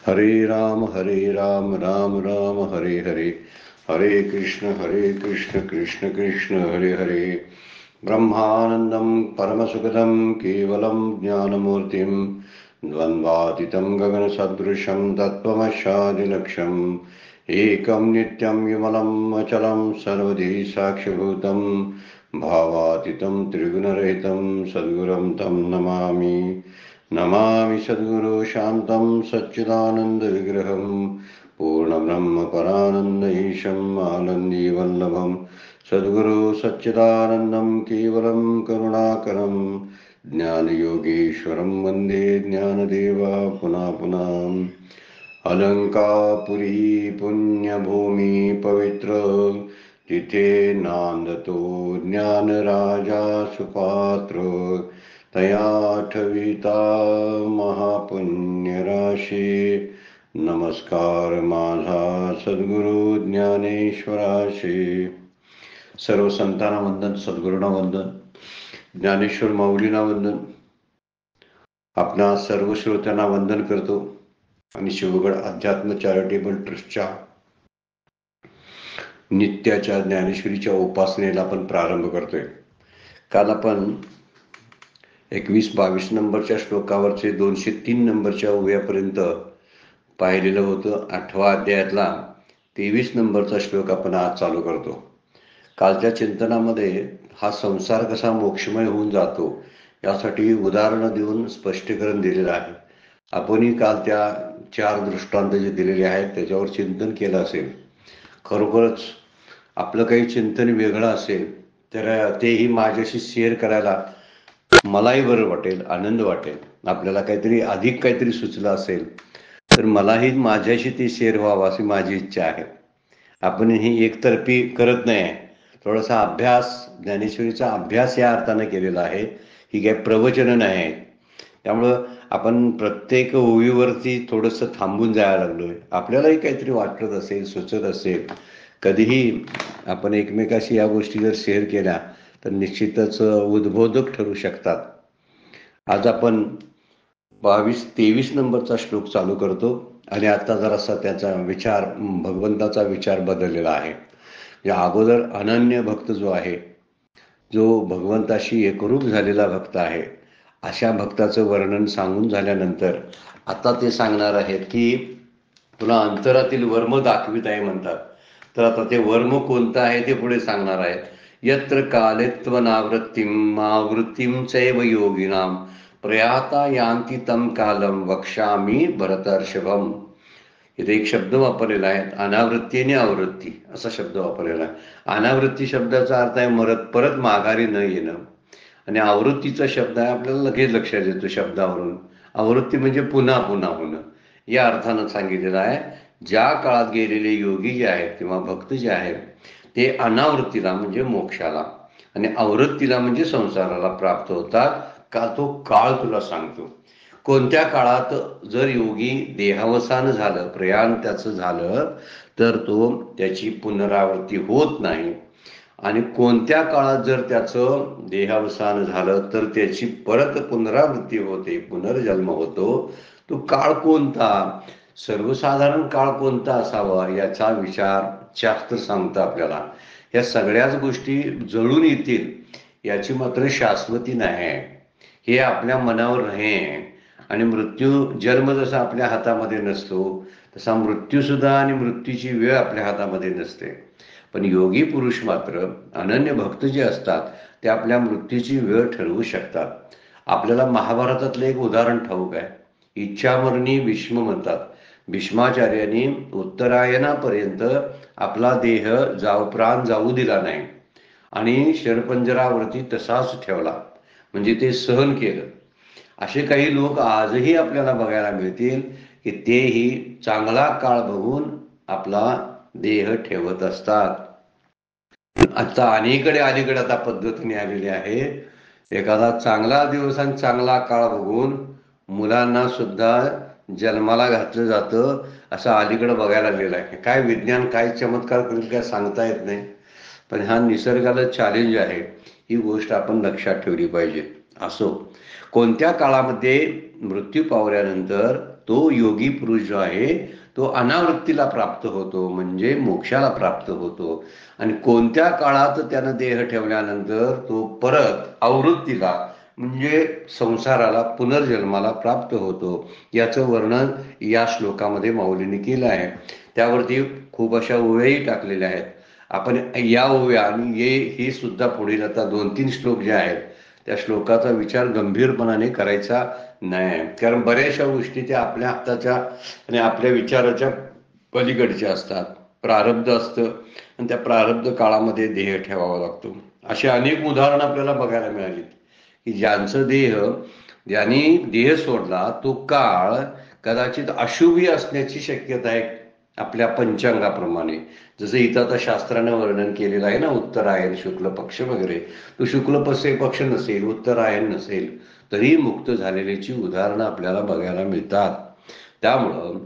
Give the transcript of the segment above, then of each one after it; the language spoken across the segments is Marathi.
हरे राम राम राम हरे हरे, हरे कृष्ण कृष्ण कृष्ण हरे हरे। ब्रह्मानंदं परमसुखदं केवलं ज्ञानमूर्तिं द्वन्द्वातीतं गगनसदृशं तत्त्वमस्यादिलक्ष्यम् एकं नित्यं विमलम् अचलं सर्वधी साक्षिभूतं भावातीतं त्रिगुणरहितं सद्गुरुं तं नमामि। नमामि सद्गुरो शान्तं सच्चिदानन्दविग्रहं पूर्णब्रह्मपरानन्द ईशम् आनन्दीवल्लभम् सद्गुरु सच्चिदानन्दं केवलं करुणाकरं ज्ञानयोगीश्वरं वन्दे ज्ञानदेवा पुनः पुनः। अलंकापुरी पुण्यभूमि पवित्र तिथे नांदतो ज्ञानराजा सुपात्र तया ठविता महापुण्यराशी। नमस्कार माझा सद्गुरु ज्ञानेश्वराशी। सर्व संतांना वंदन, सद्गुरूंना वंदन, ज्ञानेश्वर माऊलींना वंदन, आपणा सर्व श्रोत्यांना वंदन करतो आणि शिवगड अध्यात्म चॅरिटेबल ट्रस्टच्या नित्याच्या ज्ञानेश्वरीच्या उपासनेला आपण प्रारंभ करतोय. काल आपण 21-22 नंबरच्या श्लोकावरचे 203 नंबरच्या ओव्यापर्यंत पाहिलेलं होतं. 8व्या अध्यायातला 23 नंबरचा श्लोक आपण आज चालू करतो. कालच्या चिंतनामध्ये हा संसार कसा मोक्षमय होऊन जातो यासाठी उदाहरणं देऊन स्पष्टीकरण दिलेलं आहे. आपणही काल त्या 4 दृष्टांत जे दिलेले आहेत त्याच्यावर चिंतन केलं असेल. खरोखरच आपलं काही चिंतन वेगळं असेल तर तेही माझ्याशी शेअर करायला मलाही बरं वाटेल, आनंद वाटेल. आपल्याला काहीतरी अधिक काहीतरी सुचलं असेल तर मलाही माझ्याशी ते शेअर व्हावं अशी माझी इच्छा आहे. आपण ही एकतर्फी करत नाही. थोडासा अभ्यास, ज्ञानेश्वरीचा अभ्यास या अर्थानं केलेला आहे. ही काही प्रवचनं नाही आहेत. त्यामुळं आपण प्रत्येक ओळीवरती थोडंसं थांबून जायला लागलोय. आपल्यालाही काहीतरी वाटत असेल, सुचत असेल, कधीही आपण एकमेकाशी या गोष्टी जर शेअर केल्या तर निश्चितच उद्बोधक ठरू शकतात. आज आपण 22-23 नंबरचा श्लोक चालू करतो आणि आता जरासा त्याचा विचार, भगवंताचा विचार बदललेला आहे. या अगोदर अनन्य भक्त जो आहे, जो भगवंताशी एकरूप झालेला भक्त आहे, अशा भक्ताचं वर्णन सांगून झाल्यानंतर आता ते सांगणार आहेत की तुला अंतरातील वर्म दाखवित आहे म्हणतात. तर आता ते वर्म कोणतं आहे ते पुढे सांगणार आहेत. यत्र कालेत्वनावृत्तिम आवृत्तिम चैव योगिनाम प्रयाता यान्ति तम कालम वक्ष्यामि भरतर्षभम. इथे एक शब्द वापरलेला आहे, अनावृत्ती आणि आवृत्ती असा शब्द वापरलेला आहे. अनावृत्ती शब्दाचा अर्थ आहे परत माघारी न येणं, आणि आवृत्तीचा शब्द आहे आपल्याला लगेच लक्षात येतो शब्दावरून. आवृत्ती म्हणजे पुन्हा पुन्हा होणं या अर्थानं सांगितलेलं आहे. ज्या काळात गेलेले योगी जे आहेत किंवा भक्त जे आहेत ते अनावृत्तीला म्हणजे मोक्षाला आणि आवृत्तीला म्हणजे संसाराला प्राप्त होतात. का तो काळ तुला सांगतो. कोणत्या काळात जर योगी देहावसान झालं, प्रयाण त्याचं झालं तर त्याची पुनरावृत्ती होत नाही, आणि कोणत्या काळात जर त्याचं देहावसान झालं तर त्याची परत पुनरावृत्ती होते, पुनर्जन्म होतो. तो काळ कोणता, सर्वसाधारण काळ कोणता असावा याचा विचार शास्त्र सांगतं आपल्याला. या सगळ्याच गोष्टी जळून येतील याची मात्र शाश्वती नाही, हे आपल्या मनावर नाही. आणि जन्म जसा आपल्या हातामध्ये नसतो तसा मृत्यू सुद्धा आणि मृत्यूची वेळ आपल्या हातामध्ये नसते. पण योगी पुरुष मात्र, अनन्य भक्त जे असतात ते आपल्या मृत्यूची वेळ ठरवू शकतात. आपल्याला महाभारतातलं एक उदाहरण ठाऊक आहे. इच्छामरणी भीष्म म्हणतात. भीष्माचार्यांनी उत्तरायणापर्यंत आपला देह प्राण जाऊ दिला नाही आणि शरपंजरावरती तसाच ठेवला, म्हणजे ते सहन केलं. असे काही लोक आजही आपल्याला बघायला मिळतील की तेही चांगला काळ बघून आपला देह ठेवत असतात. आता अलीकडे आता पद्धतीने आलेली आहे. एखादा चांगला दिवस आणि चांगला काळ बघून मुलांना सुद्धा जन्माला घातलं जातं असं अलीकडे बघायला गेलं आहे. काय विज्ञान काय चमत्कार करेल काय सांगता येत नाही. पण हा निसर्गाला चॅलेंज आहे, ही गोष्ट आपण लक्षात ठेवली पाहिजे. असो, कोणत्या काळामध्ये मृत्यू पावल्यानंतर तो योगी पुरुष जो आहे तो अनावृत्तीला प्राप्त होतो, म्हणजे मोक्षाला प्राप्त होतो. आणि कोणत्या काळात त्यानं देह ठेवल्यानंतर तो परत आवृत्तीला म्हणजे संसाराला पुनर्जन्माला प्राप्त होतो, याचं वर्णन या श्लोकामध्ये माऊलीने केलं आहे. त्यावरती खूप अशा ओव्याही टाकलेल्या आहेत. आपण या ओव्या आणि हे सुद्धा पुढील आता 2-3 श्लोक जे आहेत त्या श्लोकाचा विचार गंभीरपणाने करायचा नाही, कारण बऱ्याचशा गोष्टी त्या आपल्या हाताच्या आणि आपल्या विचाराच्या पलीकडच्या असतात. प्रारब्ध असतं आणि त्या प्रारब्ध काळामध्ये देह ठेवावा लागतो. अशी अनेक उदाहरणं आपल्याला बघायला मिळाली की ज्यांनी देह सोडला तो काळ कदाचित अशुभी असण्याची शक्यता आहे आपल्या पंचांगाप्रमाणे. जसं इथं आता शास्त्रानं वर्णन केलेलं आहे ना, उत्तरायण शुक्ल पक्ष वगैरे, तो शुक्ल पक्ष नसेल, उत्तरायण नसेल, तरी मुक्त झालेल्याची उदाहरणं आपल्याला बघायला मिळतात. त्यामुळं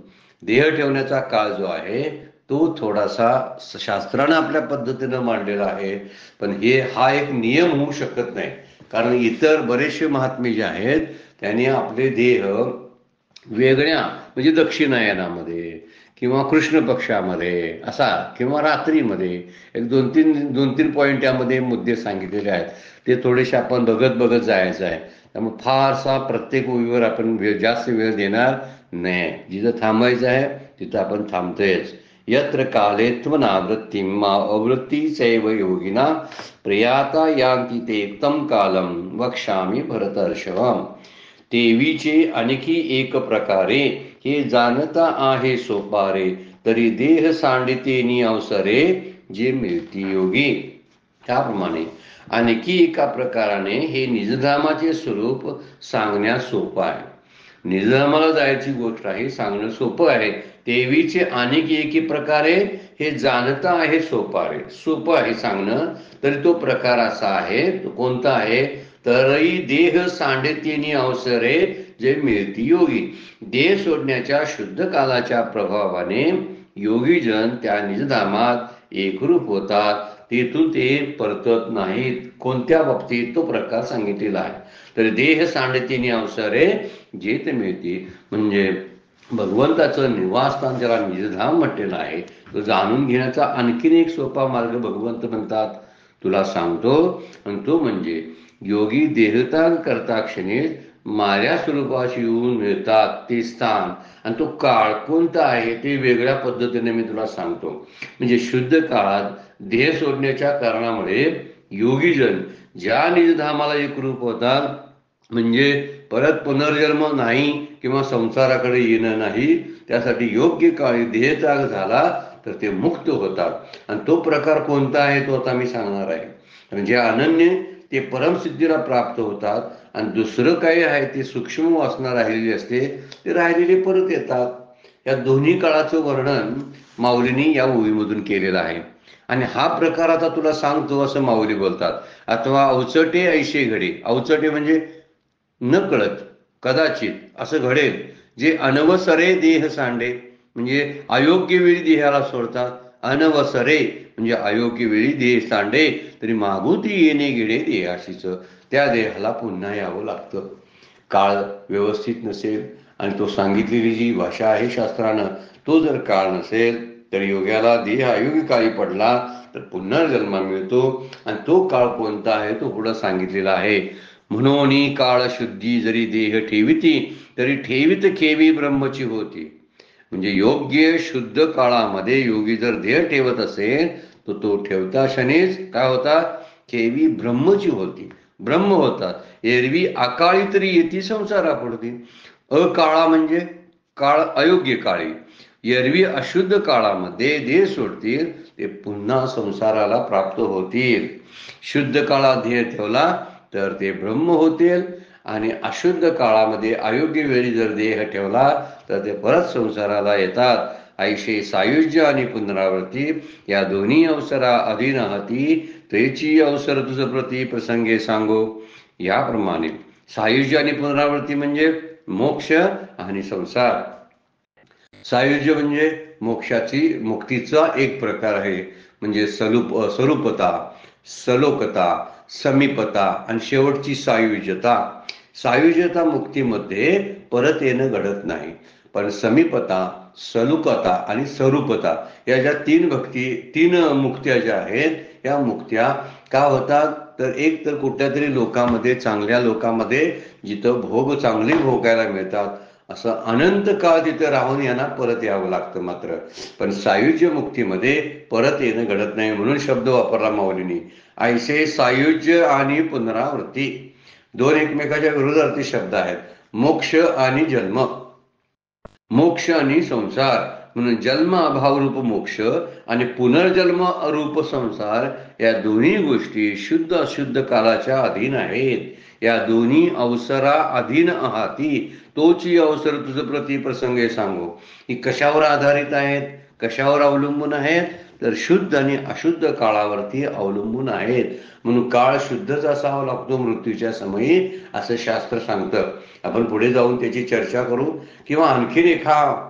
देह ठेवण्याचा काळ जो आहे तो थोडासा शास्त्रानं आपल्या पद्धतीनं मांडलेला आहे, पण हा एक नियम होऊ शकत नाही. कारण इतर बरेचसे महात्मे जे आहेत त्यांनी आपले देह वेगळ्या म्हणजे दक्षिणायनामध्ये किंवा कृष्ण पक्षामध्ये असा किंवा रात्रीमध्ये एक दोन तीन पॉईंट यामध्ये मुद्दे सांगितलेले आहेत. ते थोडेसे आपण बघत जायचं आहे. त्यामुळे फारसा प्रत्येक ओळीवर आपण जास्त वेळ देणार नाही. जिथं थांबायचं आहे तिथं आपण थांबतोयच. यत्र काले त्वनावृत्तिं अवृत्तीचैव योगिना प्रयाता यान्ति ते तम कालम वक्ष्यामि भरतर्षभम्. देवीचे आणखी एक प्रकारे हे जाणता आहे सोपारे, तरी देह सांडितेनी अवसरे जे मिळती योगी. त्याप्रमाणे आणखी एका प्रकाराने हे निजधामाचे स्वरूप सांगण्यास सोपं आहे. निजधामाला जायची गोष्ट आहे, सांगणं सोपं आहे. देवीचे आणखी एकी प्रकारे हे जाणता आहे सोपारे, सोपं आहे सांगणं, तरी तो प्रकार असा आहे. तो कोणता आहे? तरही देह सांडितेनी अवसरे जे मिळती योगी. देह सोडण्याच्या शुद्ध कालाच्या प्रभावाने योगीजन त्या निजधामात एकरूप होतात, तेथून ते परतत नाहीत. कोणत्या बाबतीत? तो प्रकार सांगितलेला आहे. तर देह सांडितेनी अवसरे जे ते मिळते म्हणजे भगवंताचं निवासस्थान ज्याला निजधाम म्हटलेलं आहे, तो जाणून घेण्याचा आणखीन एक सोपा मार्ग भगवंत म्हणतात, तुला सांगतो. आणि तो म्हणजे योगी देहत्याग करता क्षणी माझ्या स्वरूपाशी येऊन मिळतात ते स्थान. आणि तो काळ कोणता आहे ते वेगळ्या पद्धतीने मी तुला सांगतो. म्हणजे शुद्ध काळात देह सोडण्याच्या कारणामुळे योगीजन ज्या निजधामाला एकरूप होतात, म्हणजे परत पुनर्जन्म नाही किंवा संसाराकडे येणं नाही, त्यासाठी योग्य काळी देहत्याग झाला तर ते मुक्त होतात. आणि तो प्रकार कोणता आहे तो आता मी सांगणार आहे. म्हणजे अनन्य ते परमसिद्धीला प्राप्त होतात. आणि दुसरं काही आहे ते सूक्ष्म वासना राहिलेली असते, ते राहिलेले परत येतात. या दोन्ही काळाचं वर्णन माऊलींनी या ओवीमधून केलेलं आहे. आणि हा प्रकार आता तुला सांगतो असं माऊली बोलतात. अथवा अवचटे ऐशे घडे. अवचटे म्हणजे न कळत कदाचित असं घडेल जे अनवसरे देह सांडे, म्हणजे अयोग्य वेळी देहाला सोडतात. अनवसरे म्हणजे अयोग्य वेळी देह सांडे, तरी मागुती येणे गेडे देहाशीच. त्या देहाला पुन्हा यावं लागतं. काळ व्यवस्थित नसेल आणि तो सांगितलेली जी भाषा आहे शास्त्रानं, तो जर काळ नसेल तर योग्याला देह अयोग्य काळी पडला तर पुन्हा जन्म मिळतो. आणि तो काळ कोणता आहे तो पुढं सांगितलेला आहे. म्हणून काळ शुद्धी जरी देह ठेविती, तरी ठेवित केवी ब्रह्मची होती. म्हणजे योग्य शुद्ध काळामध्ये योगी जर देह ठेवत असेल तर तो ठेवता क्षणीच काय होता? केवी ब्रह्मची होती, ब्रह्म होतात. एरवी अकाळी तरी येती संसारा पडती. अकाळा म्हणजे काळ अयोग्य काळी. एरवी अशुद्ध काळामध्ये देह सोडतील ते पुन्हा संसाराला प्राप्त होतील. शुद्ध काळात देह ठेवला तर ते ब्रह्म होतील. आणि अशुद्ध काळामध्ये अयोग्य वेळी जर देह ठेवला तर ते परत संसाराला येतात. ऐशे सायुज्य आणि पुनरावृत्ती या दोन्ही अवसरा अधीन हाती, त्रेची अवसर तुझ प्रती प्रसंगे सांगो. याप्रमाणे सायुज्य आणि पुनरावृत्ती म्हणजे मोक्ष आणि संसार. सायुज्य म्हणजे मुक्तीचा एक प्रकार आहे. म्हणजे स्वरूपता, सलोकता, समीपता आणि शेवटची सायुज्यता. सायुज्यता मुक्तीमध्ये परत येणं घडत नाही. पण समीपता, सलुकता आणि स्वरूपता या ज्या तीन मुक्त्या ज्या आहेत या मुक्त्या का होतात, तर एक तर कुठल्या तरी लोकांमध्ये, चांगल्या लोकांमध्ये जिथं भोग चांगले भोगायला मिळतात असं अनंत काळ तिथे राहून यांना परत यावं लागतं. मात्र पण सायुज्य मुक्तीमध्ये परत येणं घडत नाही, म्हणून शब्द वापरला माऊलींनी, ऐसे सायुज्य आणि पुनरावृत्ती. दोन एकमेकाच्या विरोधार्थी शब्द आहेत, मोक्ष आणि जन्म, मोक्ष आणि संसार. म्हणून जन्म अभाव रूप मोक्ष आणि पुनर्जन्म अरूप संसार या दोन्ही गोष्टी शुद्ध अशुद्ध कालाच्या अधीन आहेत. या दोन्ही अवसरा अधीन आहाती, तोची अवसर तुझ प्रति प्रसंगे सांगू. ही कशावर आधारित आहेत, कशावर अवलंबून आहेत, तर शुद्ध आणि अशुद्ध काळावरती अवलंबून आहेत. म्हणून काळ शुद्धच असावा लागतो मृत्यूच्या समयी, असं शास्त्र सांगतं. आपण पुढे जाऊन त्याची चर्चा करू किंवा आणखीन एका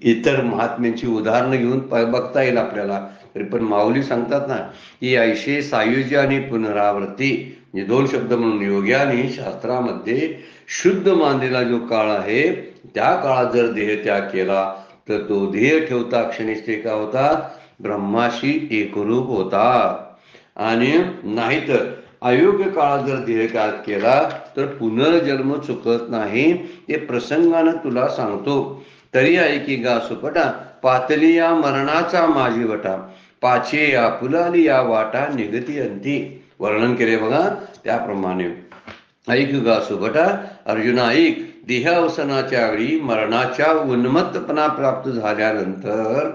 इतर महात्म्यांची उदाहरणं घेऊन बघता येईल आपल्याला. तरी पण माऊली सांगतात ना की ऐशे सायुज्य आणि पुनरावृत्ती, म्हणजे दोन शब्द म्हणून योग्याने शास्त्रामध्ये शुद्ध मानलेला जो काळ आहे त्या काळात जर देह त्याग केला तर तो देह ठेवता क्षणीच ते का होतात, ब्रह्माशी एकरूप होतात. आणि नाहीतर अयोग्य काळात जर देह त्याग केला तर पुनर्जन्म चुकत नाही. ते प्रसंगानं तुला सांगतो. तरी ऐकी गा सुपटा, पातली या मरणाचा माझी वटा, पाचे या फुलाली या वाटा निगती अंती. वर्णन केले बघा त्याप्रमाणे. ऐक गा सुपटा, अर्जुना ऐक, देहावसनाच्या वेळी मरणाच्या उन्मत्तपणा प्राप्त झाल्यानंतर,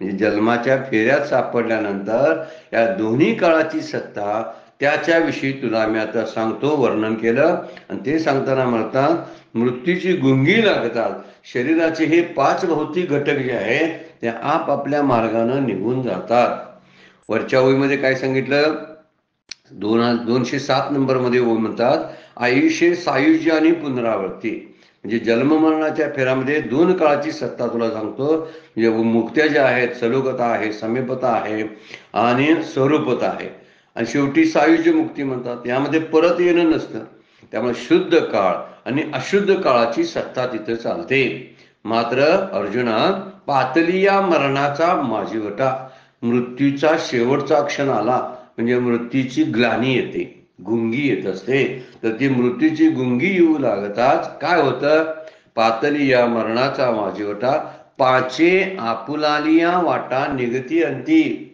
म्हणजे जन्माच्या फेऱ्यात सापडल्यानंतर या दोन्ही काळाची सत्ता त्याच्याविषयी तुला मी आता सांगतो, वर्णन केलं. आणि ते सांगताना म्हणतात, मृत्यूची गुंगी लागतात. शरीराचे हे 5 भौतिक घटक जे आहेत ते आपापल्या मार्गानं निघून जातात. वरच्या ओळीमध्ये काय सांगितलं, 207 नंबरमध्ये ओळ म्हणतात, आयुष्य सायुज्य आणि पुनरावृत्ती. म्हणजे जन्म मरणाच्या फेऱ्यामध्ये 2 काळाची सत्ता तुला सांगतो. म्हणजे मुक्त्या ज्या आहेत, सलोकता आहे, समीपता आहे आणि स्वरूपता आहे. आणि शेवटी सायुज्य मुक्ती म्हणतात, यामध्ये परत येणं नसतं. त्यामुळे शुद्ध काळ आणि अशुद्ध काळाची सत्ता तिथे चालते. मात्र अर्जुना, पातली या मरणाचा माझीवटा, मृत्यूचा शेवटचा क्षण आला म्हणजे मृत्यूची ग्लानी येते, गुंगी येत असते. तर ती मृत्यूची गुंगी येऊ लागताच काय होतं, पातली या मरणाचा माझीवटा, पाचे आपुलालिया वाटा निगती अंती.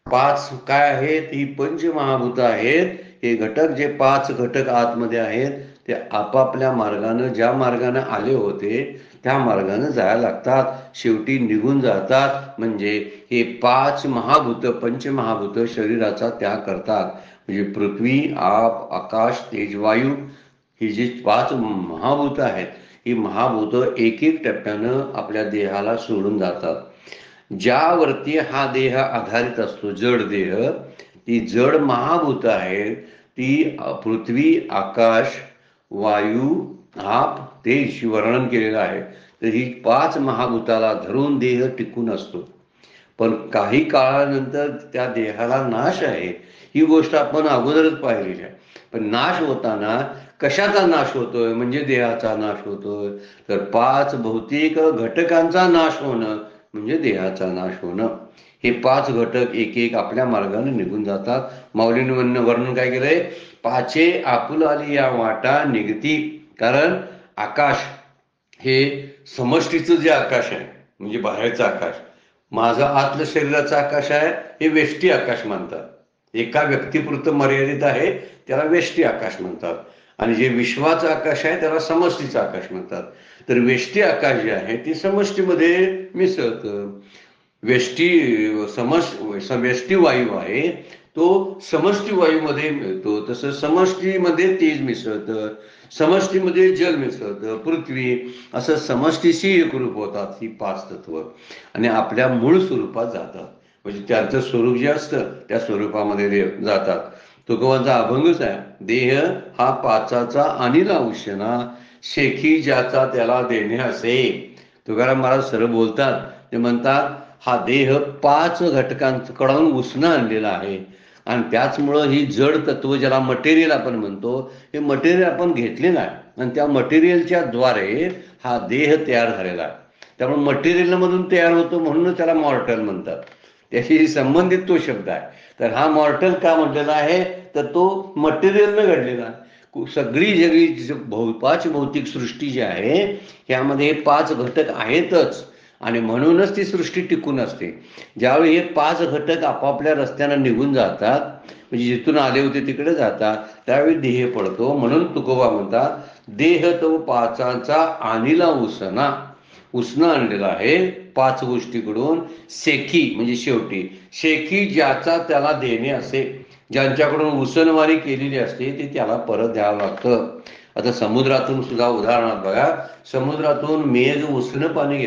5 काय आहेत, ही पंचमहाभूत आहेत. हे घटक, जे 5 घटक आतमध्ये आहेत ते आपापल्या मार्गानं, ज्या मार्गानं आले होते त्या मार्गानं जायला लागतात, शेवटी निघून जातात. म्हणजे हे 5 महाभूत, पंचमहाभूत शरीराचा त्याग करतात. म्हणजे पृथ्वी, आप, आकाश, तेज, वायू, ही जी 5 महाभूत आहेत, ही महाभूत एक एक टप्प्यानं आपल्या देहाला सोडून जातात. ज्यावरती हा देह आधारित असतो, जड देह, ती जड महाभूत आहेत, ती पृथ्वी, आकाश, वायू, आप, तेज वर्णन केलेलं आहे. तर ही 5 महाभूताला धरून देह टिकून असतो. पण काही काळानंतर त्या देहाला नाश आहे, ही गोष्ट आपण अगोदरच पाहिलेली आहे. पण नाश होताना कशाचा नाश होतोय, म्हणजे देहाचा नाश होतोय. तर 5 भौतिक घटकांचा नाश होणं म्हणजे देहाचा नाश होणं. हे 5 घटक एक एक आपल्या मार्गाने निघून जातात. माऊलींनी वर्णन काय केलंय, पाचे आपुलाली या वाटा निगती. कारण आकाश हे समष्टीचं जे आकाश आहे, म्हणजे बाहेरचं आकाश, माझं आतलं शरीराचं आकाश आहे, हे वेष्टी आकाश म्हणतात. एका व्यक्तीपुरतं मर्यादित आहे, त्याला वेष्टी आकाश म्हणतात. आणि जे विश्वाचं आकाश आहे त्याला समष्टीचं आकाश म्हणतात. तर वेष्टी आकाश जे आहे ते समष्टीमध्ये मिसळतं. वेष्टी वायू आहे तो समष्टी वायूमध्ये मिळतो. तसं समष्टीमध्ये तेज मिसळतं, समष्टीमध्ये जल मिसळतं, पृथ्वी, असं समष्टीशी एकरूप होतात ही 5 तत्व आणि आपल्या मूळ स्वरूपात जातात. म्हणजे त्यांचं स्वरूप जे असतं त्या स्वरूपामध्ये जातात. तुकोबांचा अभंगच आहे, देह हा 5चा अनिल औषणा, शेखी ज्याचा त्याला देणे असे. तुकाराम महाराज सरळ बोलतात, ते म्हणतात हा देह 5 घटकांकडून उसणं आणलेला आहे. आणि त्याचमुळं ही जड तत्व ज्याला मटेरियल आपण म्हणतो, हे मटेरियल आपण घेतलेलं आहे आणि त्या मटेरियलच्या द्वारे हा देह तयार झालेला आहे. त्यामुळे मटेरियल मधून तयार होतो म्हणून त्याला मॉर्टल म्हणतात. त्याशी संबंधित तो शब्द आहे. तर हा मॉर्टल का म्हटलेला आहे, तर तो मटेरियलनं घडलेला आहे. सगळी 5 भौतिक सृष्टी जी आहे यामध्ये 5 घटक आहेतच आणि म्हणूनच ती सृष्टी टिकून असते. ज्यावेळी हे 5 घटक आपापल्या रस्त्यानं निघून जातात, म्हणजे जिथून आले होते तिकडे जातात, त्यावेळी देह पडतो. म्हणून तुकोबा म्हणतात, देह तो पाचाचा आणीला उसना. उसणं आणलेलं आहे 5 गोष्टीकडून. सेखी म्हणजे शेवटी, शेखी ज्याचा त्याला देणे असे, ज्यांच्याकडून उसनवारी केलेली असते ते त्याला परत द्यावं लागतं. आता समुद्रातून सुद्धा उदाहरणार्थ बघा, समुद्रातून मेघ उसणं पाणी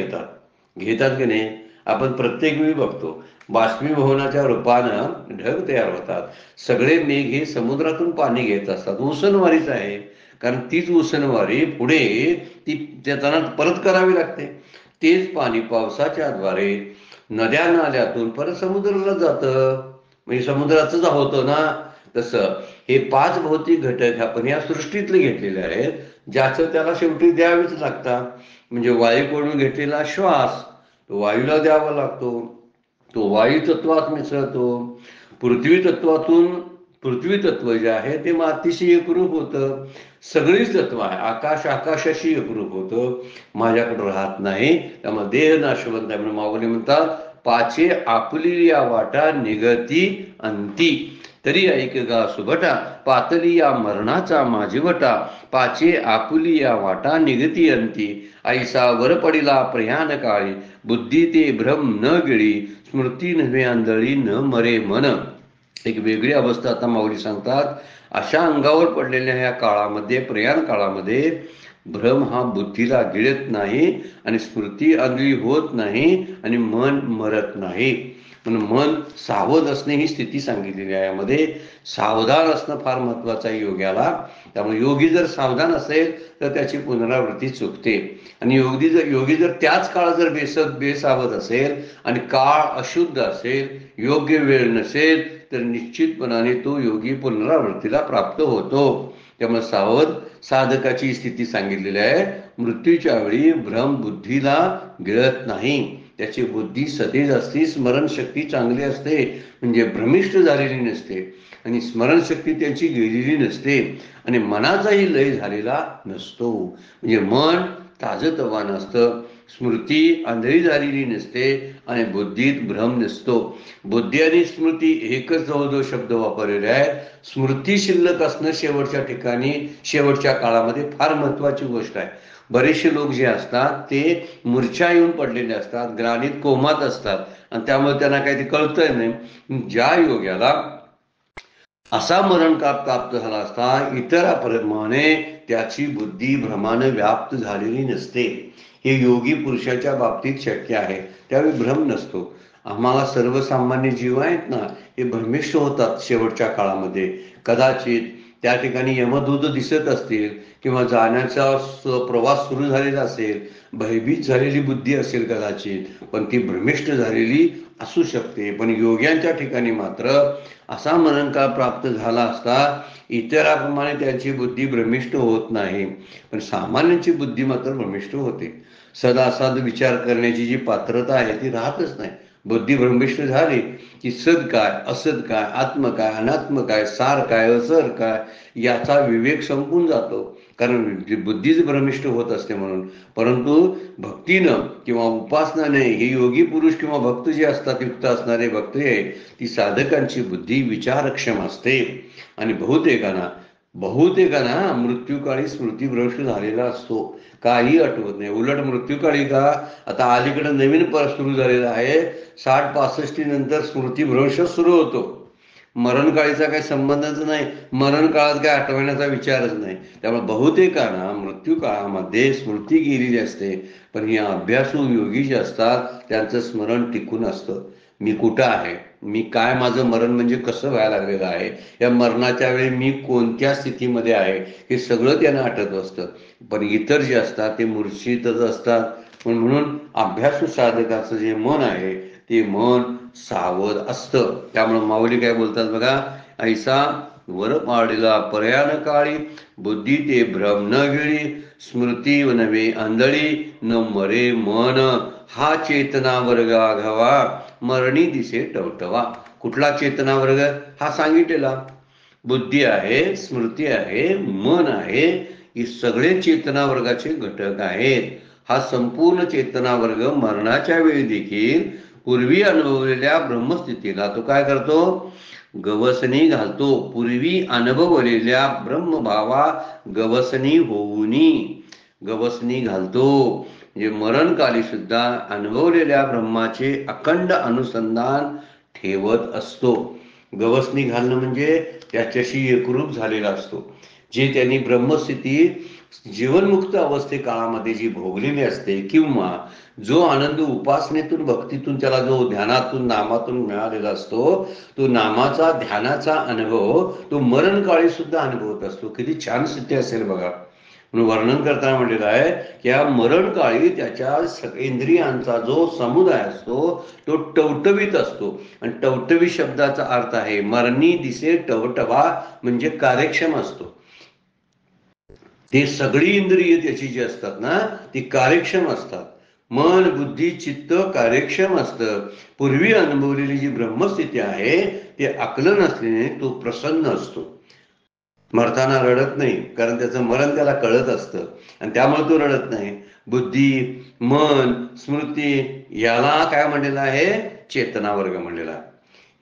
घेतात की नाही. आपण प्रत्येक वेळी बघतो बाष्पीभवनाच्या रूपानं ढग तयार होतात. सगळे मेघ हे समुद्रातून पाणी घेत असतात. उसनवारीच आहे, कारण तीच उसनवारी पुढे ती त्यांना परत करावी लागते. तेच पाणी पावसाच्या द्वारे नद्या नाल्यातून परत समुद्राला जातं, म्हणजे समुद्राचंच होतं ना. तसं हे 5 भौतिक घटक आपण या सृष्टीतले घेतलेले आहेत, ज्याचं त्याला शेवटी द्यावेच लागतात. म्हणजे वायूकडून घेतलेला श्वास तो वायूला द्यावा लागतो, तो वायू तत्वात मिसळतो. पृथ्वी तत्वातून पृथ्वी तत्व जे आहे ते मातीशी एकरूप होतं. सगळीच तत्व आहे, आकाश आकाशाशी एकरूप होतं, माझ्याकडे राहत नाही. त्यामुळे देह नाशवंत आहे म्हणून माऊली म्हणतात, पाचे आपुली या वाटा निगती अंती, तरी ऐक गा सुभटा पातली या मरणाचा माझीवटा. पाचे आपुली या वाटा निगती अंती, ऐसा वर पडिला प्रयाण काळी. बुद्धी ते भ्रम न गिळी, स्मृती नव्हे आंधळी न मरे मन. एक वेगळी अवस्था आता माऊली सांगतात. अशा अंगावर पडलेल्या या काळामध्ये, प्रयाण काळामध्ये भ्रम हा बुद्धीला गिळत नाही आणि स्मृती आंधळी होत नाही आणि मन मरत नाही. म्हणून मन सावध असणे ही स्थिती सांगितलेली आहे. यामध्ये सावधान असणं फार महत्वाचं आहे योग्याला. त्यामुळे योगी जर सावधान असेल तर त्याची पुनरावृत्ती चुकते. आणि योगी जर त्याच काळ जर बेसावध असेल आणि काळ अशुद्ध असेल, योग्य वेळ नसेल, तर निश्चितपणाने तो योगी पुनरावृत्तीला प्राप्त होतो. त्यामुळे सावध साधकाची स्थिती सांगितलेली आहे. मृत्यूच्या वेळी भ्रम बुद्धीला गिळत नाही, त्याची बुद्धी सतेज असते, स्मरणशक्ती चांगली असते, म्हणजे भ्रमिष्ट झालेली नसते आणि स्मरणशक्ती त्यांची गेलेली नसते आणि मनाचाही लय झालेला नसतो. म्हणजे मन ताजतवान असतं, स्मृती आंधळी झालेली नसते आणि बुद्धीत भ्रम नसतो. बुद्धी आणि स्मृती एकच जवळजवळ शब्द वापरलेले आहेत. स्मृती शिल्लक असणं शेवटच्या ठिकाणी, शेवटच्या काळामध्ये फार महत्वाची गोष्ट आहे. बरेचसे लोक जे असतात ते मूर्छा येऊन पडलेले असतात, ग्राणित कोमात असतात आणि त्यामुळे त्यांना काही ते कळतंय नाही. ज्या योग्याला असा मरणकाळ प्राप्त झाला असता, इतराप्रमाणे त्याची बुद्धी भ्रमाने व्याप्त झालेली नसते. हे योगी पुरुषाच्या बाबतीत शक्य आहे. त्यावेळी भ्रम नसतो. आम्हाला सर्वसामान्य जीव आहेत ना, हे भ्रमिष्ठ होतात शेवटच्या काळामध्ये. कदाचित त्या ठिकाणी यमदूत दिसत असतील किंवा जाण्याचा प्रवास सुरू झालेला असेल, भयभीत झालेली बुद्धी असेल कदाचित, पण ती भ्रमिष्ठ झालेली असू शकते. पण योग्यांच्या ठिकाणी मात्र असा मरणकाळ प्राप्त झाला असता, इतराप्रमाणे त्यांची बुद्धी भ्रमिष्ठ होत नाही, पण सामान्यांची बुद्धी मात्र भ्रमिष्ठ होते. सदासाद विचार करण्याची जी पात्रता आहे ती राहतच नाही. बुद्धी भ्रमिष्ठ झाली की सद काय, असद काय, आत्म काय, अनात्म काय, सार काय, असर काय याचा विवेक संपून जातो, कारण बुद्धीच भ्रमिष्ठ होत असते म्हणून. परंतु भक्तीनं किंवा उपासनाने हे योगी पुरुष किंवा भक्त जे असतात, युक्त असणारे भक्त आहे, ती साधकांची बुद्धी विचारक्षम असते. आणि बहुतेकांना मृत्यूकाळी स्मृतीभ्रष्ट झालेला असतो, काही आठवत नाही. उलट मृत्यूकाळी का आता अलीकडे नवीन सुरू झालेला आहे, 60-65 नंतर स्मृतीभ्रंश सुरू होतो. मरणकाळीचा काही संबंधच नाही, मरण काळात काय आठवण्याचा विचारच नाही. त्यामुळे बहुतेकांना मृत्यू काळामध्ये स्मृती गेलेली असते, पण या अभ्यासू योगी जे असतात त्यांचं स्मरण टिकून असतं. मी कुठं आहे, मी काय, माझं मरण म्हणजे कसं व्हायला लागलेलं आहे, या मरणाच्या वेळी मी कोणत्या स्थितीमध्ये आहे, हे सगळं त्यांना आठवत असतं. पण इतर जे असतात ते मूर्छितच असतात. म्हणून अभ्यासू साधकाचं जे मन आहे ते मन सावध असतं. त्यामुळे माऊली काय बोलतात बघा, ऐसा वर पाडीला पर्यान काळी, बुद्धी ते भ्रम न गिळी, स्मृती नवे आंधळी, न मरे मन, हा चेतना वर्ग आघावा, मरणी दिसे टवटवा. कुठला चेतना वर्ग? हा सांगितलेला. बुद्धी आहे, स्मृती आहे, मन आहे, हे सगळे चेतना वर्गाचे घटक आहेत. हा संपूर्ण चेतना वर्ग मरणाच्या वेळी देखील पूर्वी अनुभवलेल्या ब्रह्मस्थितीला तो काय करतो? गवसणी घालतो. पूर्वी अनुभवलेल्या ब्रह्मभावा गवसणी होऊनी गवसणी घालतो. म्हणजे मरणकाली सुद्धा अनुभवलेल्या ब्रह्माचे अखंड अनुसंधान ठेवत असतो. गवसणी घालणं म्हणजे त्याच्याशी एकरूप झालेला असतो. जे त्यांनी ब्रह्मस्थिती जीवनमुक्त अवस्थे काळामध्ये जी भोगलेली असते, किंवा जो आनंद उपासनेतून भक्तीतून त्याला जो ध्यानातून नामातून मिळालेला असतो, तो नामाचा ध्यानाचा अनुभव तो मरणकाळी सुद्धा अनुभवत असतो. किती छान स्थिती असेल बघा. म्हणून वर्णन करताना म्हटलेलं आहे की या मरणकाळी त्याच्या इंद्रियांचा जो समुदाय असतो तो टवटवीत असतो. आणि टवटवी शब्दाचा अर्थ आहे मरणी दिसे टवटवा, म्हणजे कार्यक्षम असतो. ते सगळी इंद्रिय त्याची जी असतात ना ती कार्यक्षम असतात. मन बुद्धी चित्त कार्यक्षम असतं. पूर्वी अनुभवलेली जी ब्रह्मस्थिती आहे ते आकलन असल्याने तो प्रसन्न असतो. मरताना रडत नाही, कारण त्याचं मरण त्याला कळत असतं आणि त्यामुळे तो रडत नाही. बुद्धी मन स्मृती याला काय म्हणलेलं आहे? चेतना वर्ग म्हणलेला आहे.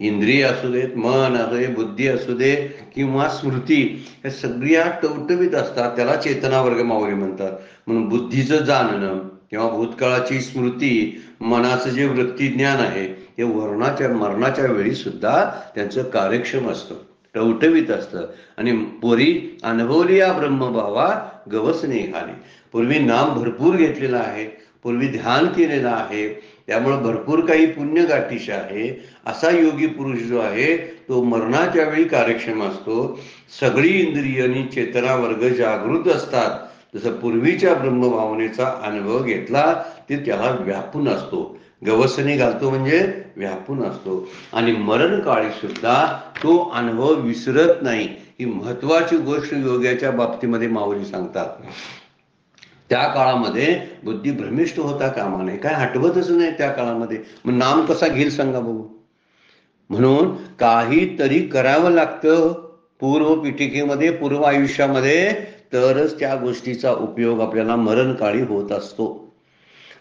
इंद्रिय असू देत, मन असू दे, बुद्धी असू दे किंवा स्मृती, या सगळ्या टवटवीत असतात. त्याला चेतना वर्ग माऊली म्हणतात. म्हणून बुद्धीचं जाणणं किंवा भूतकाळाची स्मृती, मनाचं जे वृत्तीज्ञान आहे ते मरणाच्या वेळी सुद्धा त्यांचं कार्यक्षम असतं, टवटवीत असतं. आणि पुरी अनुभवली या ब्रह्मभावा गवसणी घाली. पूर्वी नाम भरपूर घेतलेलं आहे, पूर्वी ध्यान केलेलं आहे, त्यामुळे भरपूर काही पुण्य गाठीश आहे. असा योगी पुरुष जो आहे तो मरणाच्या वेळी कार्यक्षम असतो. सगळी इंद्रिय आणि चेतना वर्ग जागृत असतात. जसं पूर्वीच्या ब्रह्मभावनेचा अनुभव घेतला ते त्याला व्यापून असतो. गवसणी घालतो म्हणजे व्यापून असतो. आणि मरणकाळी सुद्धा तो अनुभव विसरत नाही. ही महत्वाची गोष्ट योग्याच्या बाबतीमध्ये माऊली सांगतात. त्या काळामध्ये बुद्धी भ्रमिष्ट होता कामा नये, काय हटवतच नाही त्या काळामध्ये. मग नाम कसा घेईल सांगा बघू. म्हणून काहीतरी करावं लागतं पूर्व पिटिकेमध्ये, पूर्व आयुष्यामध्ये, तरच त्या गोष्टीचा उपयोग आपल्याला मरणकाळी होत असतो.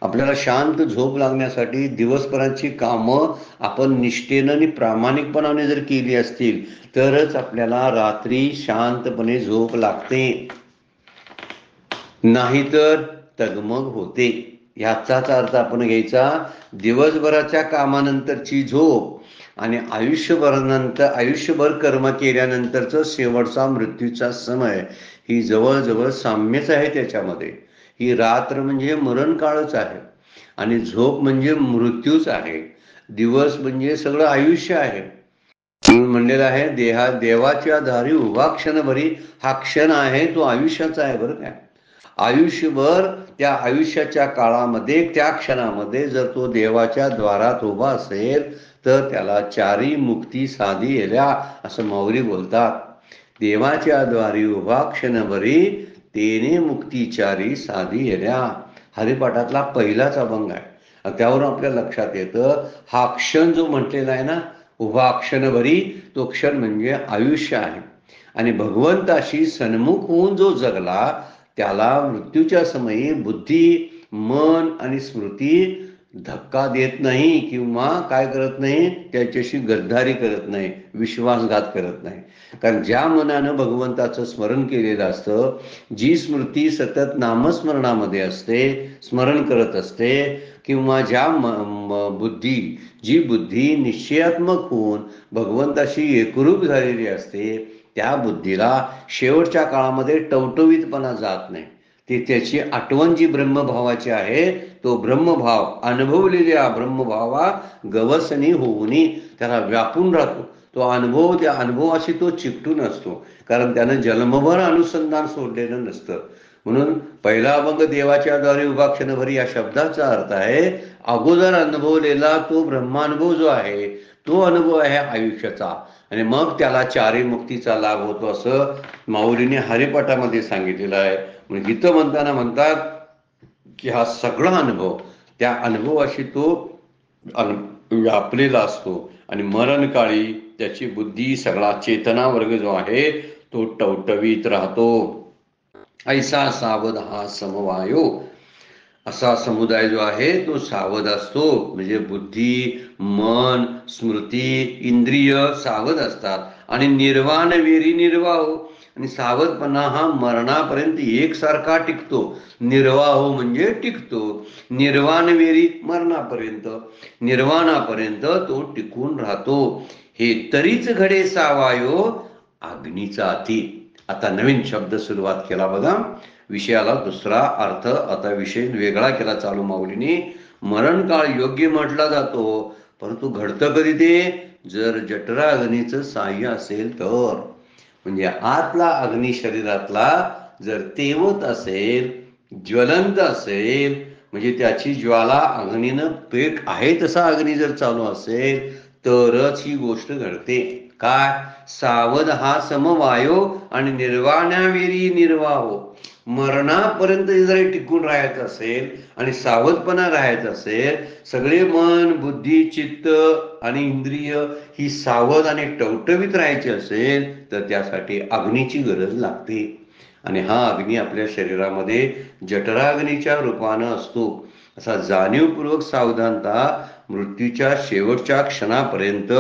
आपल्याला शांत झोप लागण्यासाठी दिवसभराची कामं आपण निष्ठेनं आणि प्रामाणिकपणाने जर केली असतील तरच आपल्याला रात्री शांतपणे झोप लागते, नाहीतर तगमग होते. ह्याचाच अर्थ आपण घ्यायचा दिवसभराच्या कामानंतरची झोप आणि आयुष्यभर कर्म केल्यानंतरचा शेवटचा मृत्यूचा समय ही जवळजवळ साम्यच आहे त्याच्यामध्ये. ही रात्र म्हणजे मरणकाळच आहे आणि झोप म्हणजे मृत्यूच आहे. दिवस म्हणजे सगळं आयुष्य आहे. म्हणलेलं आहे देवाच्या दारी उभा क्षणभरी, हा क्षण आहे तो आयुष्याचा आहे बरं काय. आयुष्यभर त्या आयुष्याच्या काळामध्ये त्या क्षणामध्ये जर तो देवाच्या द्वारात उभा असेल तर त्याला चारी मुक्ती साधी येल्या असं माऊली बोलतात. देवाच्या द्वारी उभा क्षणभरी तेने मुक्तीचारी साधी येल्या. हरिपाठातला पहिलाच अभंग आहे. त्यावरून आपल्या लक्षात येतं हा क्षण जो म्हटलेला आहे ना उभा क्षणभरी, तो क्षण म्हणजे आयुष्य आहे. आणि भगवंताशी सन्मुख होऊन जो जगला त्याला मृत्यूच्या समयी बुद्धी मन आणि स्मृती धक्का देत नाही किंवा काय करत नाही, त्याच्याशी गद्दारी करत नाही, विश्वासघात करत नाही. कारण ज्या मनानं भगवंताचं स्मरण केलेलं असतं, जी स्मृती सतत नामस्मरणामध्ये असते, स्मरण करत असते, किंवा जी बुद्धी निश्चयात्मक होऊन भगवंताशी एकरूप झालेली असते, त्या बुद्धीला शेवटच्या काळामध्ये टवटवीतपणा जात नाही. ती त्याची आठवण जी ब्रह्मभावाची आहे तो ब्रह्मभाव अनुभवलेल्या ब्रह्मभावा गवसणी होऊनी त्याला व्यापून राहतो. तो अनुभव त्या अनुभवाशी तो चिकटून असतो, कारण त्यानं जन्मभर अनुसंधान सोडलेलं नसतं. म्हणून पहिला अभंग देवाच्या द्वारे उभा क्षणभरी या शब्दाचा अर्थ आहे अगोदर अनुभवलेला तो ब्रह्मानुभव जो आहे तो अनुभव आहे आयुष्याचा, आणि मग त्याला चारी मुक्तीचा लाभ होतो असं माऊलीने हरिपाठामध्ये सांगितलेलं आहे. म्हणजे गीत म्हणताना म्हणतात की हा सगळा अनुभव त्या अनुभवाशी तो व्यापलेला असतो, आणि मरणकाळी त्याची बुद्धी सगळा चेतना वर्ग जो आहे तो टवटवीत राहतो. ऐसा सावध हा समवायो, असा समुदाय जो आहे तो सावध असतो. म्हणजे बुद्धी, मन, स्मृती, इंद्रिय सावध असतात, आणि निर्वाण वेरी निर्वाहो, आणि सावधपणा हा मरणापर्यंत एकसारखा टिकतो. निर्वाहो म्हणजे टिकतो, निर्वाण वेरी मरणापर्यंत, निर्वाणापर्यंत तो टिकून राहतो. हे तरीच घडे सावायो अग्नीचा अति. आता नवीन शब्द सुरुवात केला बघा, विषयाला दुसरा अर्थ आता विषय वेगळा केला चालू माऊलीने. मरणकाळ योग्य म्हटला जातो, परंतु घडतं कधी ते जर जठरा अग्नीचं साह्य असेल तर. म्हणजे आतला अग्नी शरीरातला जर तेवत असेल, ज्वलंत असेल, म्हणजे त्याची ज्वाला अग्नीनं पेट आहे तसा अग्नी जर चालू असेल तरच ही गोष्ट घडते. काय? सावध हा समवायो आणि निर्वाण्यावेरी निर्वाहो. मरणापर्यंत जर टिकून राहायचं असेल आणि सावधपणा राहायचं असेल, सगळे मन, बुद्धी, चित्त आणि इंद्रिय ही सावध आणि टवटवीत राहायची असेल तर त्यासाठी अग्नीची गरज लागते. आणि हा अग्नी आपल्या शरीरामध्ये जठराग्नीच्या रूपानं असतो. असा जाणीवपूर्वक सावधानता मृत्यूच्या शेवटच्या क्षणापर्यंत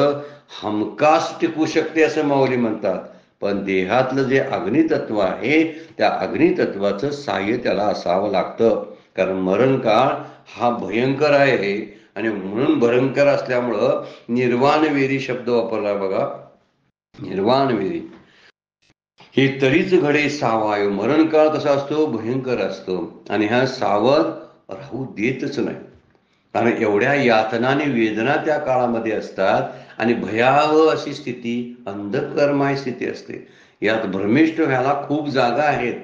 हमखास टिकू शकते असं माऊली म्हणतात. पण देहातलं जे अग्नितत्व आहे त्या अग्नितत्वाचं साह्य त्याला असावं लागतं. कारण मरणकाळ हा भयंकर आहे, आणि म्हणून भयंकर असल्यामुळं निर्वाणवेरी शब्द वापरला बघा. निर्वाणवेरी हे तरीच घडे सावायो. मरणकाळ कसा असतो? भयंकर असतो, आणि हा सावध राहू देतच नाही. कारण एवढ्या यातना आणि वेदना त्या काळामध्ये असतात, आणि भयावह अशी स्थिती, अंधकर्माय स्थिती असते. यात भ्रमिष्ट व्हायला खूप जागा आहेत,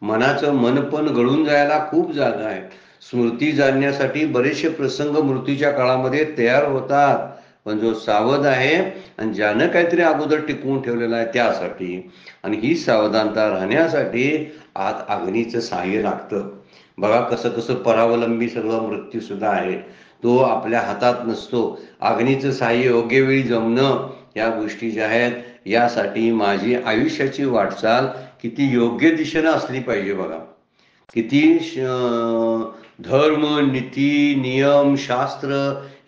मनाचं मन पण गळून जायला खूप जागा आहे. स्मृती जाणण्यासाठी बरेचसे प्रसंग मृत्यूच्या काळामध्ये तयार होतात. पण जो सावध आहे आणि ज्यानं काहीतरी अगोदर टिकवून ठेवलेलं आहे त्यासाठी, आणि ही सावधानता राहण्यासाठी आत अग्नीचं साह्य लागतं. बघा कसं कसं परावलंबी सगळं मृत्यू सुद्धा आहे, तो आपल्या हातात नसतो. अग्नीचं साह्य योग्य वेळी जमणं या गोष्टी ज्या आहेत, यासाठी माझी आयुष्याची वाटचाल किती योग्य दिशेनं असली पाहिजे बघा. किती धर्म, नीती, नियम, शास्त्र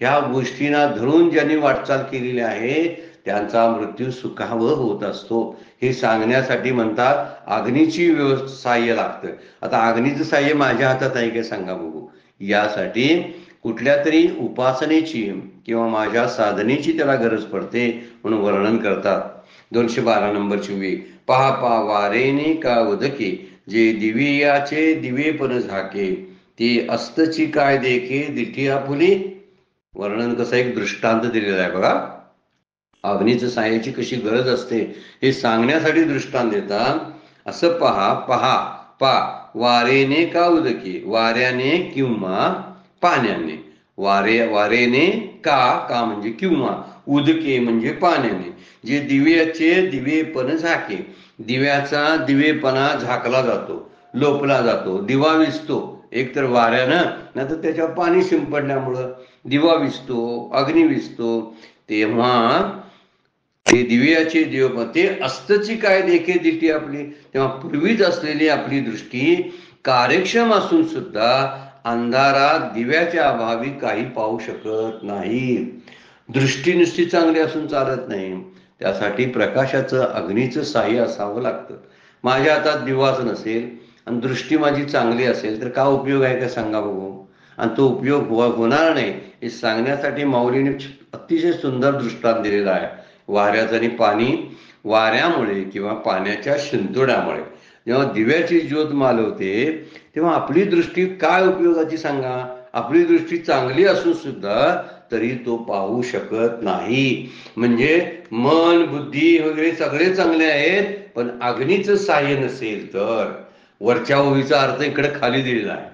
ह्या गोष्टींना धरून ज्यांनी वाटचाल केलेली आहे त्यांचा मृत्यू सुखावह होत असतो. हे सांगण्यासाठी म्हणतात अग्नीची साह्य लागतं. आता अग्नीचं साह्य माझ्या हातात आहे का सांगा बघू. यासाठी कुठल्या तरी उपासनेची किंवा माझ्या साधनेची त्याला गरज पडते, म्हणून वर्णन करतात. 212 नंबरची वेग. पहा पहा वारेने का उदके, जे दिव्याचे दिवे पण झाके, ते अस्तची काय देखे दिठी आपुली. वर्णन कसं एक दृष्टांत दिलेला आहे बघा. अग्नीचं साह्याची कशी गरज असते हे सांगण्यासाठी दृष्टांत देतात. असं पहा पहा पा वारेने का उदके, वाऱ्याने किंवा पाण्याने. वारेने का म्हणजे किंवा, उदके म्हणजे पाण्याने. जे दिव्याचे दिवेपण झाके, दिव्याचा दिवेपणा झाकला जातो, लोपला जातो, दिवा विझतो. एक तर वाऱ्यानं, नाही तर त्याच्यावर पाणी शिंपडल्यामुळं दिवा विझतो, अग्नी विझतो. तेव्हा ते दिव्याचे दिवेपण ते अस्तची काय देखे दिठी आपली. तेव्हा पूर्वीच असलेली आपली दृष्टी कार्यक्षम असून सुद्धा अंधारात दिव्याच्या अभावी काही पाहू शकत नाही. दृष्टी नुसती चांगली असून चालत नाही, त्यासाठी प्रकाशाचं अग्नीचं साह्य असावं लागतं. माझ्या हातात दिवाच नसेल आणि दृष्टी माझी चांगली असेल तर काय उपयोग आहे का सांगा बघू. आणि तो उपयोग होणार नाही हे सांगण्यासाठी माऊलीने अतिशय सुंदर दृष्टांत दिलेला आहे. वाऱ्याचं आणि पाणी. वाऱ्यामुळे किंवा पाण्याच्या शिंतोड्यामुळे जेव्हा दिव्याची ज्योत मालवते तेव्हा आपली दृष्टी काय उपयोगाची सांगा. आपली दृष्टी चांगली असून सुद्धा तरी तो पाहू शकत नाही. म्हणजे मन, बुद्धी वगैरे सगळे चांगले आहेत, पण अग्नीचं साह्य नसेल तर. वरच्या ओवीचा अर्थ इकडे खाली दिलेला आहे.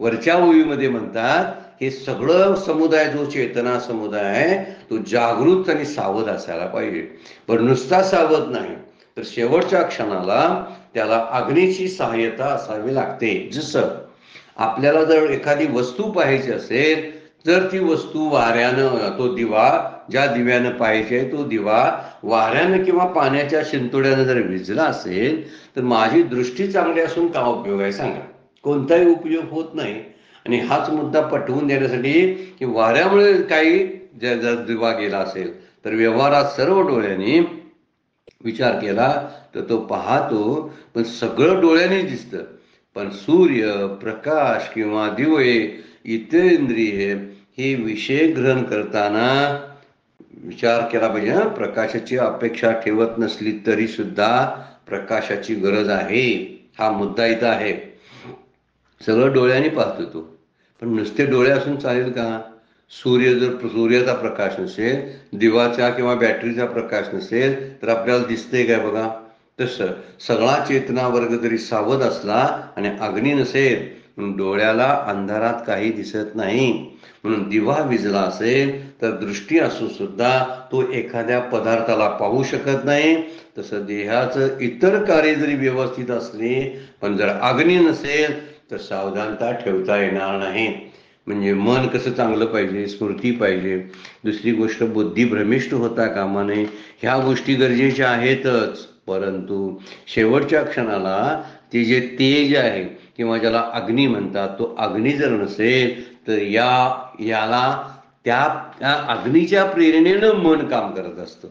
वरच्या ओवीमध्ये म्हणतात हे सगळं समुदाय जो चेतना समुदाय आहे तो जागृत आणि सावध असायला पाहिजे. पण नुसता सावध नाही तर शेवटच्या क्षणाला त्याला अग्नीची सहाय्यता असावी लागते. जसं आपल्याला जर एखादी वस्तू पाहायची असेल तर ती वस्तू वाऱ्यानं, तो दिवा ज्या दिव्यानं पाहिजे तो दिवा वाऱ्यानं किंवा पाण्याच्या शिंतोड्यानं जर विझला असेल तर माझी दृष्टी चांगली असून का उपयोग आहे सांगा? कोणताही उपयोग होत नाही. आणि हाच मुद्दा पटवून देण्यासाठी की वाऱ्यामुळे काही जर दिवा गेला असेल तर व्यवहारात सर्व डोळ्यांनी विचार केला तर तो पाहतो, पण सगळं डोळ्यांनी दिसतं. पण सूर्य, प्रकाश किंवा दिवे, इतर इंद्रिय हे विषय ग्रहण करताना विचार केला पाहिजे. प्रकाशाची अपेक्षा ठेवत नसली तरी सुद्धा प्रकाशाची गरज आहे. हा मुद्दा इथं आहे. सगळं डोळ्यांनी पाहतो तो, पण नुसते डोळे असून चालेल का? सूर्याचा प्रकाश नसेल, दिवाचा किंवा बॅटरीचा प्रकाश नसेल तर आपल्याला दिसतंय काय बघा? तसं सगळा चेतना वर्ग जरी सावध असला आणि अग्नी नसेल डोळ्याला अंधारात काही दिसत नाही. म्हणून दिवा विझला असेल तर दृष्टी असून सुद्धा तो एखाद्या पदार्थाला पाहू शकत नाही. तसं देहाचं इतर कार्य जरी व्यवस्थित असले पण जर अग्नी नसेल तर सावधानता ठेवता येणार नाही. म्हणजे मन कसं चांगलं पाहिजे, स्मृती पाहिजे, दुसरी गोष्ट बुद्धी भ्रमिष्ट होता कामा नये. ह्या गोष्टी गरजेच्या आहेतच. परंतु शेवटच्या क्षणाला ते जे तेज आहे किंवा ज्याला अग्नी म्हणतात तो अग्नी जर नसेल तर याला त्या अग्नीच्या प्रेरणेनं मन काम करत असतं.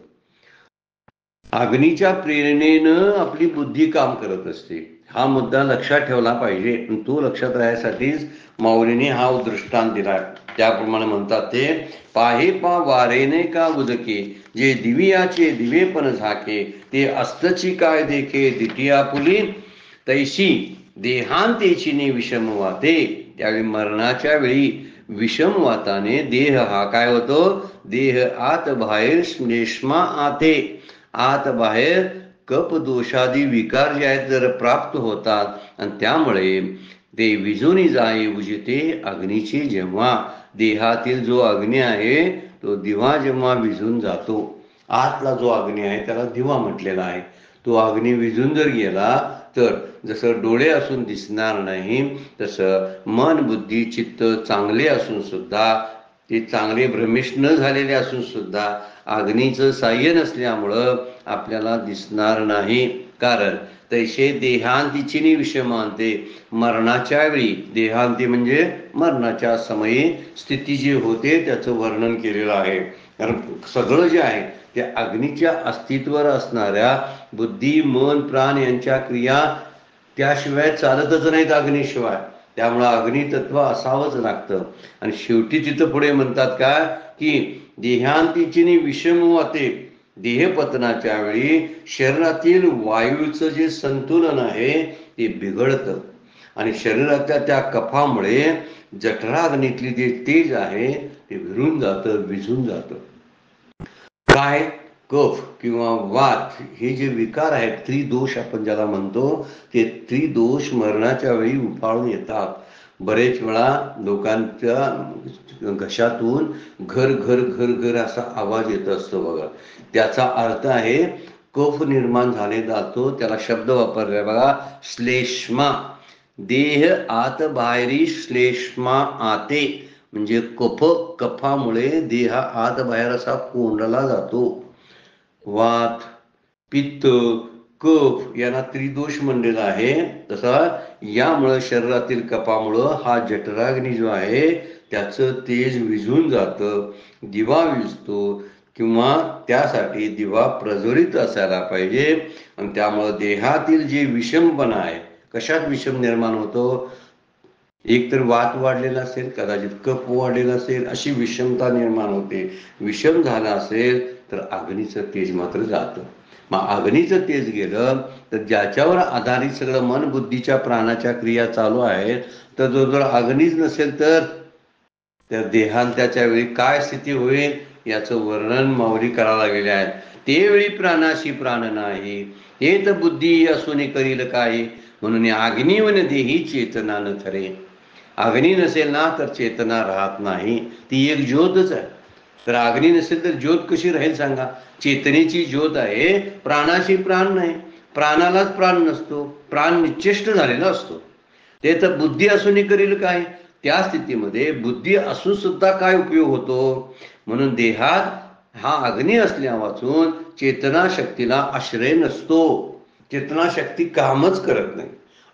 अग्नीच्या प्रेरणेनं आपली बुद्धी काम करत असते. हा मुद्दा लक्षात ठेवला पाहिजे. तो लक्षात राहण्यासाठीच माऊलीने हा दृष्टांत दिला. त्याप्रमाणे म्हणतात ते पाहे पा वारेने का उदके, जे दिवियाचे दिवेपण झाके, ते अस्तची काय देखे दिटिया पुली, तैशी देहांतेची विषम वाते. त्यावेळी मरणाच्या वेळी विषम वाताने देह हा काय होतो? देह आत बाहेर श्लेष्मा आते, आत बाहेर कप दोषादी विकार जे आहेत जर प्राप्त होतात आणि त्यामुळे ते विजून जाई उजिते अग्नीची. जेव्हा देहातील जो अग्नी आहे तो दिवा जेव्हा विझून जातो, आतला जो अग्नी आहे त्याला दिवा म्हटलेला आहे, तो अग्नी विझून जर गेला तर जसं डोळे असून दिसणार नाही तसं मन बुद्धी चित्त चांगले असून सुद्धा, ते चांगले भ्रमिष्ट न झालेले असून सुद्धा अग्नीचं साह्य नसल्यामुळं आपल्याला दिसणार नाही. कारण तैसे देहांतीची विषमांते, मरणाच्या वेळी, देहांती म्हणजे मरणाच्या समयी स्थिती जी होते त्याचं वर्णन केलेलं आहे. कारण सगळं जे आहे त्या अग्नीच्या अस्तित्वावर असणाऱ्या बुद्धी मन प्राण यांच्या क्रिया त्याशिवाय चालतच नाहीत अग्नीशिवाय. त्यामुळं अग्नितत्व असावंच लागतं. आणि शेवटी तिथं पुढे म्हणतात काय की देहांतीची विषम वाते, देहपतनाच्या वेळी शरीरातील वायूचं जे संतुलन आहे ते बिघडतं आणि शरीराच्या त्या कफामुळे जठराग्नीतली जे तेज आहे ते विरून जातं, विझून जातं. काय? कफ किंवा वात हे जे विकार आहेत, त्रिदोष आपण ज्याला म्हणतो, ते त्रिदोष मरणाच्या वेळी उफाळून येतात. बरेच वेळा लोकांच्या घशातून घर घर घर घर असा आवाज येत असतो बघा. त्याचा अर्थ आहे कफ निर्माण झाले जातो. त्याला शब्द वापरलाय बघा, श्लेष्मा. देह आत बाहेरी श्लेष्मा आते, म्हणजे कफामुळे देह आत बाहेर असा कोंडला जातो. वात पित्त कफ यांना त्रिदोष म्हणलेला आहे. तसा यामुळं शरीरातील कफामुळं हा जठराग्नी जो आहे त्याचं तेज विझून जातं, दिवा विझतो किंवा त्यासाठी दिवा प्रज्वलित असायला पाहिजे. आणि त्यामुळं देहातील जे विषमपणा आहे, कशात विषम निर्माण होतो? एक तर वात वाढलेला असेल, कदाचित कफ वाढलेला असेल, अशी विषमता निर्माण होते. विषम झाला असेल तर अग्नीचं तेज मात्र जातं. मग अग्नीचं तेज गेलं तर ज्याच्यावर आधारित सगळं मन बुद्धीच्या प्राणाच्या क्रिया चालू आहेत, तर जो जर अग्नीच नसेल तर त्या देहांत्याच्या वेळी काय स्थिती होईल याचं वर्णन माऊली करायला गेले आहेत. ते वेळी प्राणाशी प्राण नाही, हे तर बुद्धी असून करील काही, म्हणून अग्निवन देही चेतना न थरे. अग्नी नसेल ना तर चेतना राहत नाही, ती एक ज्योतच आहे. तर अग्नी नसेल तर ज्योत कशी राहील सांगा? चेतनेची ज्योत आहे, प्राणाशी प्राण नाही. प्राणालाच प्राण नसतो, प्राण निश्चेष्ट झालेला असतो. ते तर बुद्धी असूनही करील काय? त्या स्थितीमध्ये बुद्धी असून सुद्धा काय उपयोग होतो? म्हणून देहात हा अग्नी असल्या वाचून चेतना शक्तीला आश्रय नसतो. चेतना शक्ती कामच करत नाही,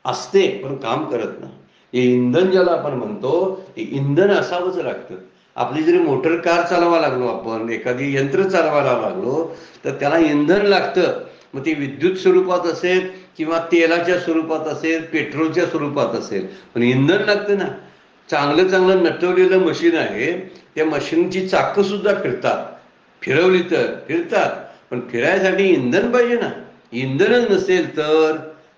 असते पण काम करत नाही. हे इंधन ज्याला आपण म्हणतो, हे इंधन असावंच लागतं. आपली जरी मोटर कार चालवा लागलो, आपण एखादी यंत्र चालवायला लागलो, तर त्याला इंधन लागतं. मग ते विद्युत स्वरूपात असेल किंवा तेलाच्या स्वरूपात असेल, पेट्रोलच्या स्वरूपात असेल, पण इंधन लागतं ना. चांगलं चांगलं नटवलेलं मशीन आहे, त्या मशीनची चाकं सुद्धा फिरतात. फिरवली तर फिरतात, पण फिरायसाठी इंधन पाहिजे ना. इंधनच नसेल तर,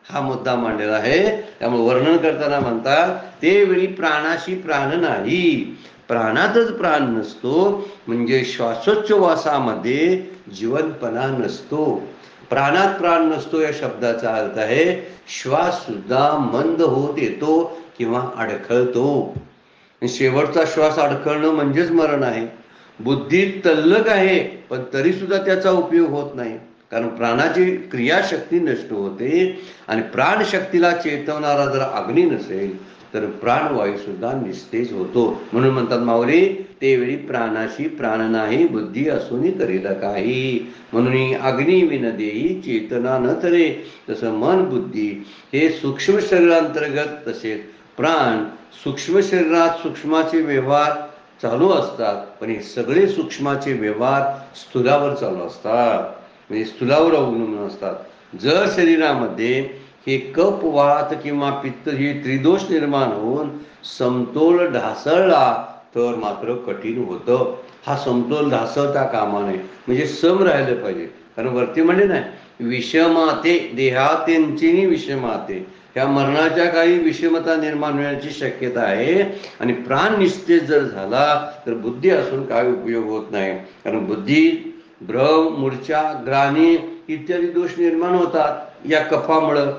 हा मुद्दा मांडलेला आहे. त्यामुळे वर्णन करताना म्हणतात, ते वेळी प्राणाशी प्राण नाही. प्राणातच प्राण नसतो म्हणजे श्वासोच्छवासामध्ये जीवनपणा नसतो. प्राणात प्राण नसतो या शब्दाचा अर्थ आहे, श्वास सुद्धा मंद होत येतो किंवा अडखळतो. शेवटचा श्वास अडखळणं म्हणजेच मरण आहे. बुद्धी तल्लक आहे, पण तरी सुद्धा त्याचा उपयोग होत नाही, कारण प्राणाची क्रियाशक्ती नष्ट होते. आणि प्राणशक्तीला चेतवणारा जर अग्नी नसेल तर प्राणवायू सुद्धा निस्तेज होतो. म्हणून म्हणतात माऊली, तेवेळी प्राणाशी प्राण नाही, बुद्धी असूनही करेल काही. म्हणून अग्नी विन देही चेतना न तरे. तसं मन बुद्धी हे सूक्ष्म शरीरांतर्गत, तसेच प्राण सूक्ष्म शरीरात सूक्ष्माचे व्यवहार चालू असतात, पण हे सगळे सूक्ष्माचे व्यवहार स्थूलावर चालू असतात, म्हणजे स्थूलावर अवलंबून असतात. जर शरीरामध्ये हे कफ वात किंवा पित्त हे त्रिदोष निर्माण होऊन समतोल ढासळला तर मात्र कठीण होतं. हा समतोल ढासळता कामा नये, म्हणजे सम राहिलं पाहिजे. कारण वरती म्हणजे नाही, विषमाते देहातेंची विषमाते, त्या मरणाच्या काही विषमता निर्माण होण्याची शक्यता आहे. आणि प्राण निस्तेज जर झाला तर बुद्धी असून काय उपयोग होत नाही, कारण बुद्धी भ्रम मूर्छा ग्लानी इत्यादी दोष निर्माण होतात या कफामुळं.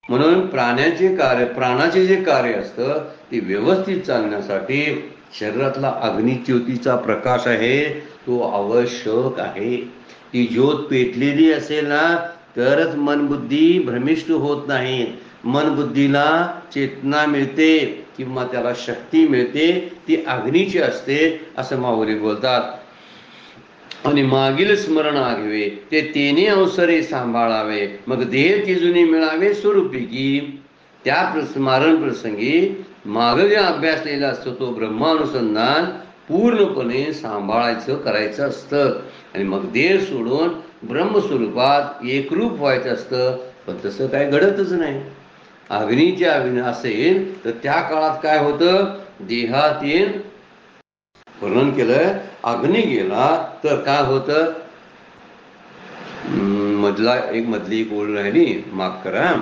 म्हणून प्राणाचे जे कार्य असतं ते व्यवस्थित चालण्यासाठी शरीरातला अग्निज्योतीचा प्रकाश आहे तो आवश्यक आहे. ती ज्योत पेटलेली असेल ना तरच मनबुद्धी भ्रमिष्ट होत नाही. मन बुद्धीला चेतना मिळते किंवा त्याला शक्ती मिळते, ती अग्नीची असते असं माऊली बोलतात. आणि मागील स्मरण आघवे ते तेने अवसरे सांभाळावे, मग देह तेजुनी मिळावे स्वरूपी की. त्या स्मरण प्रसंगी माग जे अभ्यासलेला असतो तो ब्रह्मानुसंधान पूर्णपणे सांभाळायचं करायचं असतं. आणि मग देह सोडून ब्रह्मस्वरूपात एकरूप व्हायचं असतं, पण तसं काय घडतच नाही. अग्नीच्या अग्नी असेल तर त्या काळात काय होतं, देहातील वर्णन केलं, अग्नी गेला तर काय होतं. मधली एक ओळ राहिली, माफ करा,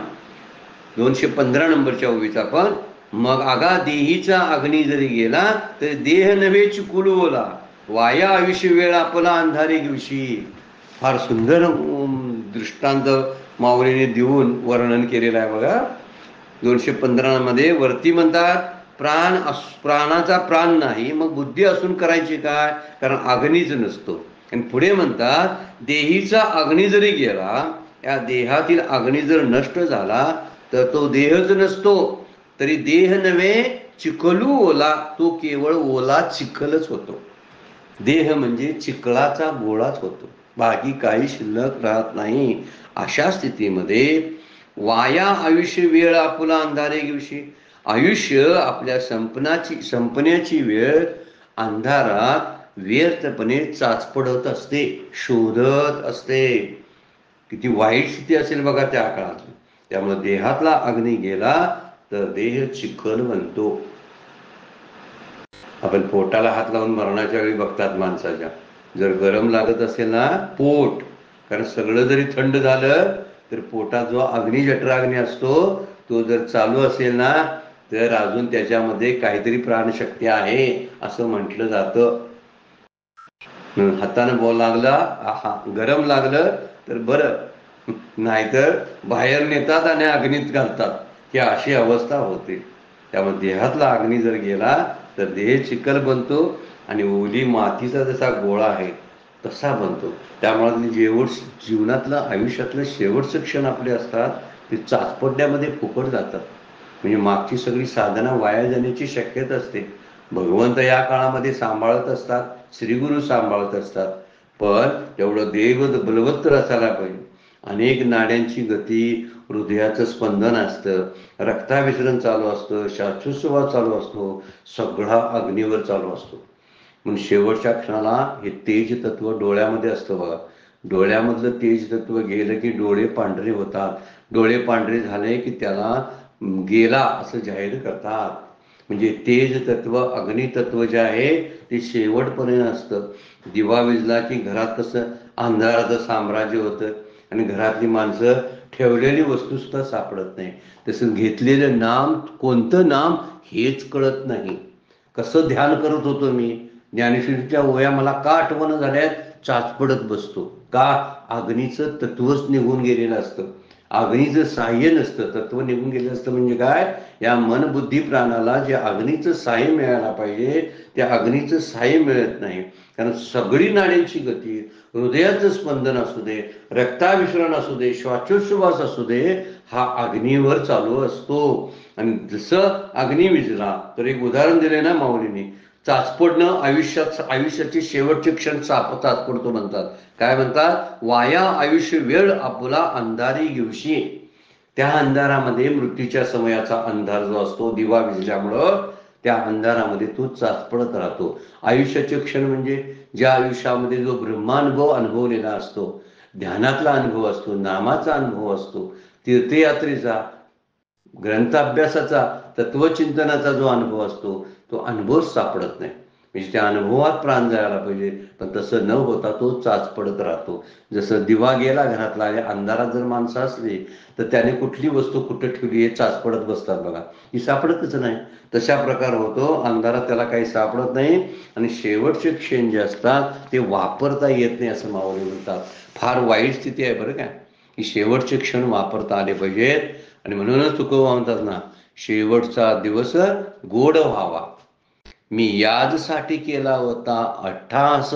215 नंबरच्या ओळीचा. पण मग आगा देहीचा अग्नी जरी गेला तर देह नव्हे चिकुलवला, वाया आयुष्य वेळ आपला अंधारे दिवशी. फार सुंदर दृष्टांत माऊलीने देऊन वर्णन केलेलं आहे बघा. 215 मध्ये वरती म्हणतात प्राणाचा प्राण नाही, मग बुद्धी असून करायची काय, कारण अग्नीच नसतो. आणि पुढे म्हणतात देहीचा अग्नी जरी गेला, या देहातील अग्नी जर नष्ट झाला तर तो देहच नसतो, तरी देह नव्हे चिखलू ओला, तो केवळ ओला चिखलच होतो. देह म्हणजे चिखलाचा गोळाच होतो, बाकी काही शिल्लक राहत नाही. अशा स्थितीमध्ये वाया आयुष्य वेळ आपुला अंधारे दिवशी, आयुष्य आपल्या संपण्याची वेळ अंधारात व्यर्थपणे चाचपडत असते, शोधत असते. किती वाईट स्थिती असेल बघा त्या काळात. त्यामुळे देहातला अग्नी गेला तर देह चिखल बनतो. आपण पोटाला हात लावून मरणाच्या वेळी बघतात माणसाच्या, जर गरम लागत असेल ना पोट, कारण सगळं जरी थंड झालं तर पोटात जो जठराग्नी असतो तो जर चालू असेल ना तर अजून त्याच्यामध्ये काहीतरी प्राणशक्ती आहे असं म्हटलं जातं. हातानं बोल लागला, गरम लागलं तर बरं, नाहीतर बाहेर नेतात आणि अग्नीत घालतात, ही अशी अवस्था होते. त्यामुळे देहातला अग्नी जर गेला तर देह चिखल बनतो आणि ओली मातीचा जसा गोळा आहे तसा बनतो. त्यामुळे जीवनातलं आयुष्यातलं शेवटचं क्षण आपले असतात ते चाचपडण्यामध्ये फुकट जातात. म्हणजे मागची सगळी साधना वाया जाण्याची शक्यता असते. भगवंत या काळामध्ये सांभाळत असतात, श्रीगुरु सांभाळत असतात, पण एवढं देव बलवत्तर असायला पाहिजे. अनेक नाड्यांची गती, हृदयाचं स्पंदन असतं, रक्ताभिसरण चालू असतं, श्वासोच्छ्वास चालू असतो, सगळा अग्नीवर चालू असतो. म्हणून शेवटच्या क्षणाला हे तेज तत्व डोळ्यामध्ये असतं बघा. डोळ्यामधलं तेज तत्व गेलं की डोळे पांढरे होतात. डोळे पांढरे झाले की त्याला गेला असं जाहीर करतात. म्हणजे तेज तत्व, अग्नी तत्व जे आहे ते शेवटपर्यंत असतं. दिवा विजला की घरात कसं अंधाराचं साम्राज्य होतं आणि घरातली माणसं ठेवलेली वस्तू सुद्धा सापडत नाही. तसं घेतलेलं नाम, कोणतं नाम हेच कळत नाही. कसं ध्यान करत होतो मी, ज्ञानेश्वरीच्या ओव्या मला का आठवण झाल्यात, चाचपडत बसतो का? अग्नीचं तत्वच निघून गेलेलं असतं. अग्नीचं साह्य नसतं, तत्व निघून गेलेलं असतं. म्हणजे काय, या मन बुद्धी प्राणाला जे अग्नीचं साह्य मिळायला पाहिजे त्या अग्नीचं साह्य मिळत नाही. कारण सगळी नाड्यांची गती, हृदयाचं स्पंदन असू दे, रक्ताभिसरण असू दे, श्वासोच्छ्वास असू दे, हा अग्नीवर चालू असतो. आणि जसं अग्नी विजला, तर एक उदाहरण दिले ना माऊलीने, चाचपडणं आयुष्याचे शेवटचे क्षण तात्पडतो म्हणतात. काय म्हणतात, वाया आयुष्य वेळ आपुला अंधारी दिवशी. त्या अंधारामध्ये मृत्यूच्या समयाचा अंधार जो असतो, दिवा विजल्यामुळं त्या अंधारामध्ये तो चाचपडत राहतो. आयुष्याचे क्षण म्हणजे ज्या आयुष्यामध्ये जो ब्रह्मानुभव अनुभवलेला असतो, ध्यानातला अनुभव असतो, नामाचा अनुभव असतो, तीर्थयात्रेचा, ग्रंथाभ्यासाचा, तत्वचिंतनाचा जो अनुभव असतो तो अनुभव सापडत नाही. म्हणजे त्या अनुभवात प्राण जायला पाहिजे, पण तसं न होता तो चाचपडत राहतो. जसं दिवा गेला घरातला आणि अंधारात जर माणसं असली तर त्याने कुठली वस्तू कुठं ठेवली हे चाचपडत बसतात बघा, ही सापडतच नाही. तशा प्रकार होतो, अंधारात त्याला काही सापडत नाही आणि शेवटचे क्षण जे असतात ते वापरता येत नाही असं माऊली म्हणतात. फार वाईट स्थिती आहे बरं का, की शेवटचे क्षण वापरता आले पाहिजेत. आणि म्हणूनच तुकोबा म्हणतात ना, शेवटचा दिवस गोड व्हावा. मी याजसाठी केला होता अट्टहास,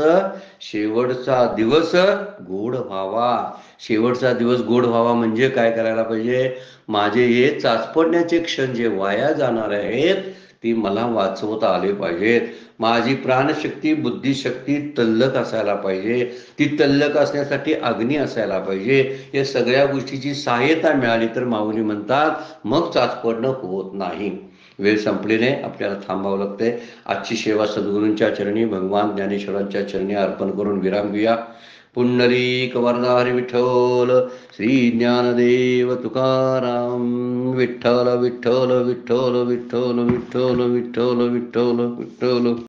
शेवटचा दिवस गोड व्हावा. शेवटचा दिवस गोड व्हावा म्हणजे काय करायला पाहिजे, माझे हे चाचपडण्याचे क्षण जे वाया जाणार आहेत ती मला वाचवता आले पाहिजेत. माझी प्राणशक्ती, बुद्धिशक्ती तल्लक असायला पाहिजे. ती तल्लक असण्यासाठी अग्नी असायला पाहिजे. या सगळ्या गोष्टीची सहाय्यता मिळाली तर माऊली म्हणतात मग चाचपडणं होत नाही. वेळ संपलेले, आपल्याला थांबावं लागतंय. आजची सेवा सद्गुरूंच्या चरणी, भगवान ज्ञानेश्वरांच्या चरणी अर्पण करून विराम घेऊया. पुंडरीक वरदा हरी विठ्ठल, श्री ज्ञानदेव तुकाराम. विठ्ठल विठ्ठल विठ्ठल विठ्ठल विठ्ठल विठ्ठल विठ्ठल विठ्ठल.